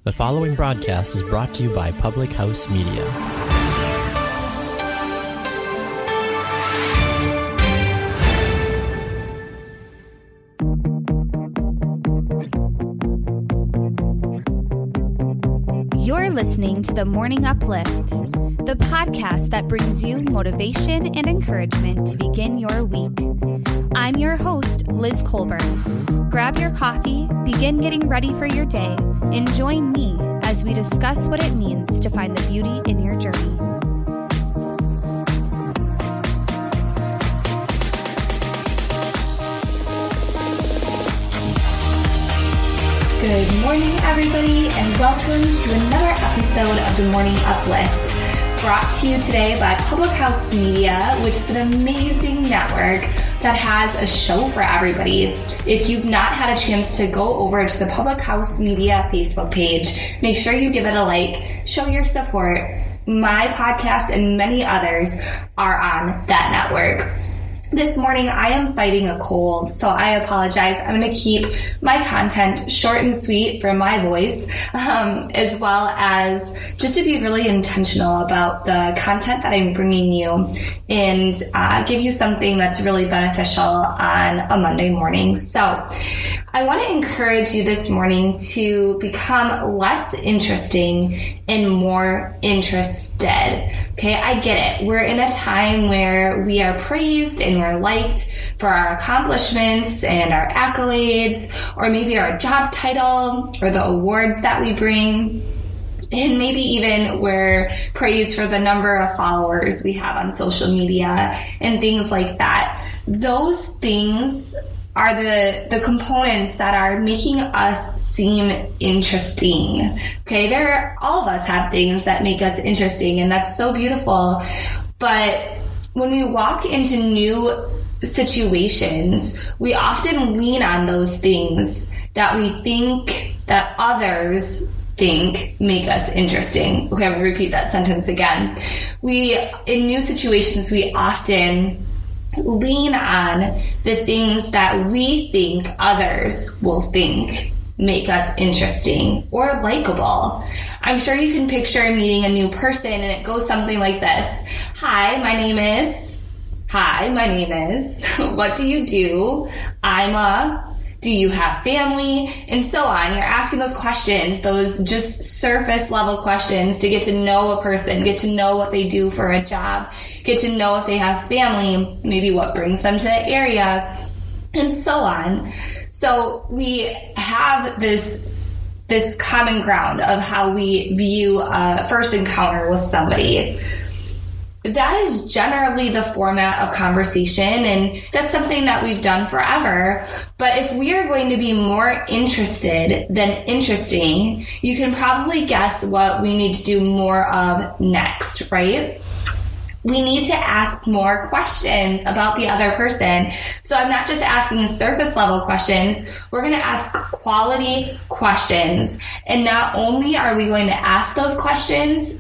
The following broadcast is brought to you by Public House Media. You're listening to The Morning Uplift, the podcast that brings you motivation and encouragement to begin your week. I'm your host, Liz Colburn. Grab your coffee, begin getting ready for your day, and join me as we discuss what it means to find the beauty in your journey. Good morning, everybody, and welcome to another episode of The Morning Uplift, brought to you today by Public House Media, which is an amazing network that has a show for everybody. If you've not had a chance to go over to the Public House Media Facebook page, make sure you give it a like, show your support. My podcast and many others are on that network. This morning, I am fighting a cold, so I apologize. I'm going to keep my content short and sweet for my voice, as well as just to be really intentional about the content that I'm bringing you and give you something that's really beneficial on a Monday morning. So I want to encourage you this morning to become less interesting and more interested. Okay, I get it. We're in a time where we are praised and we're liked for our accomplishments and our accolades, or maybe our job title or the awards that we bring. And maybe even we're praised for the number of followers we have on social media and things like that. Those things are the components that are making us seem interesting. Okay, all of us have things that make us interesting, and that's so beautiful. But when we walk into new situations, we often lean on those things that we think that others think make us interesting. Okay, I'm going to repeat that sentence again. In new situations, we often lean on the things that we think others will think make us interesting or likable. I'm sure you can picture meeting a new person and it goes something like this. Hi, my name is. What do you do? Do you have family? And so on. You're asking those questions, those just surface level questions to get to know a person, get to know what they do for a job, get to know if they have family, maybe what brings them to the area, and so on. So we have this common ground of how we view a first encounter with somebody. That is generally the format of conversation, and that's something that we've done forever. But if we are going to be more interested than interesting, you can probably guess what we need to do more of next, right? We need to ask more questions about the other person. So I'm not just asking surface level questions, we're going to ask quality questions. And not only are we going to ask those questions,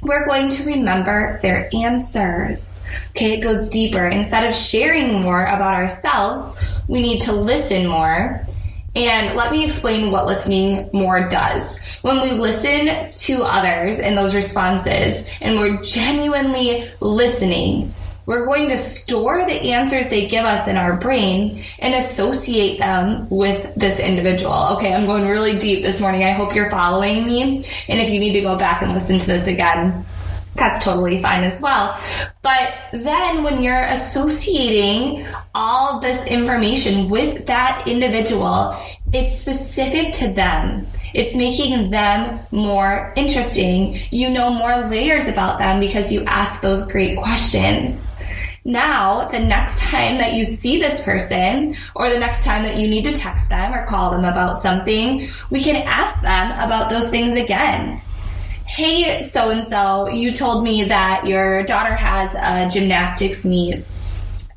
we're going to remember their answers. Okay, it goes deeper. Instead of sharing more about ourselves, we need to listen more. And let me explain what listening more does. When we listen to others and those responses, and we're genuinely listening, we're going to store the answers they give us in our brain and associate them with this individual. Okay, I'm going really deep this morning. I hope you're following me. And if you need to go back and listen to this again, that's totally fine as well. But then when you're associating all this information with that individual, it's specific to them. It's making them more interesting. You know more layers about them because you ask those great questions. Now, the next time that you see this person, or the next time that you need to text them or call them about something, we can ask them about those things again. Hey, so-and-so, you told me that your daughter has a gymnastics meet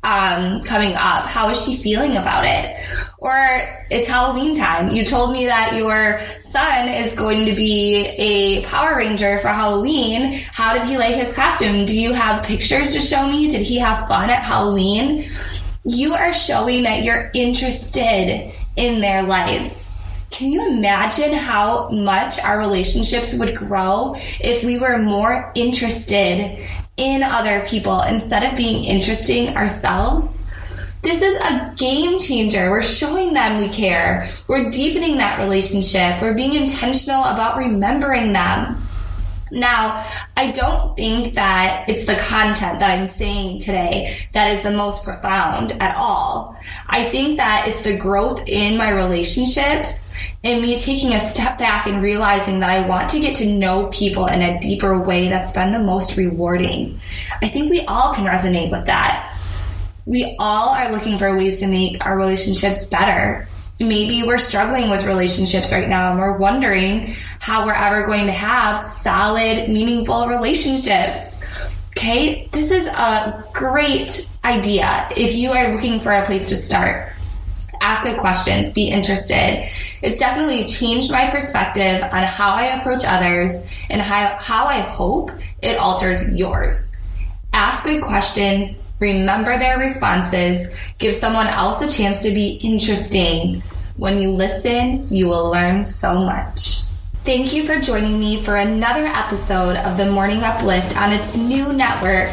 coming up. How is she feeling about it? Or it's Halloween time. You told me that your son is going to be a Power Ranger for Halloween. How did he like his costume? Do you have pictures to show me? Did he have fun at Halloween? You are showing that you're interested in their lives. Can you imagine how much our relationships would grow if we were more interested in other people instead of being interesting ourselves? This is a game changer. We're showing them we care. We're deepening that relationship. We're being intentional about remembering them. Now, I don't think that it's the content that I'm saying today that is the most profound at all. I think that it's the growth in my relationships and me taking a step back and realizing that I want to get to know people in a deeper way that's been the most rewarding. I think we all can resonate with that. We all are looking for ways to make our relationships better. Maybe we're struggling with relationships right now and we're wondering how we're ever going to have solid, meaningful relationships. Okay, this is a great idea if you are looking for a place to start. Ask good questions, be interested. It's definitely changed my perspective on how I approach others and how I hope it alters yours. Ask good questions, remember their responses, give someone else a chance to be interesting. When you listen, you will learn so much. Thank you for joining me for another episode of The Morning Uplift on its new network.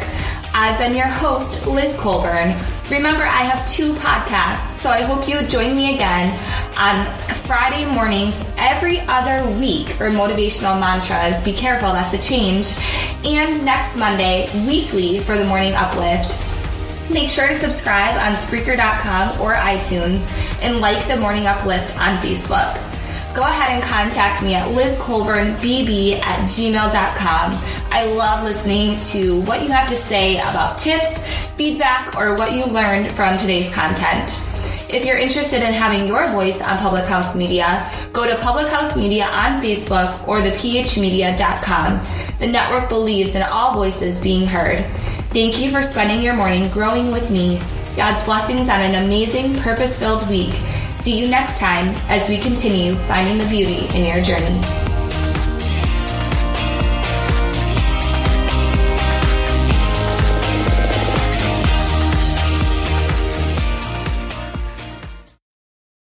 I've been your host, Liz Colburn. Remember, I have 2 podcasts, so I hope you would join me again on Friday mornings every other week for motivational mantras. Be careful, that's a change. And next Monday, weekly for The Morning Uplift. Make sure to subscribe on Spreaker.com or iTunes and like The Morning Uplift on Facebook. Go ahead and contact me at lizcolburnbb@gmail.com. I love listening to what you have to say about tips, feedback, or what you learned from today's content. If you're interested in having your voice on Public House Media, go to Public House Media on Facebook or thephmedia.com. The network believes in all voices being heard. Thank you for spending your morning growing with me. God's blessings on an amazing, purpose-filled week. See you next time as we continue finding the beauty in your journey.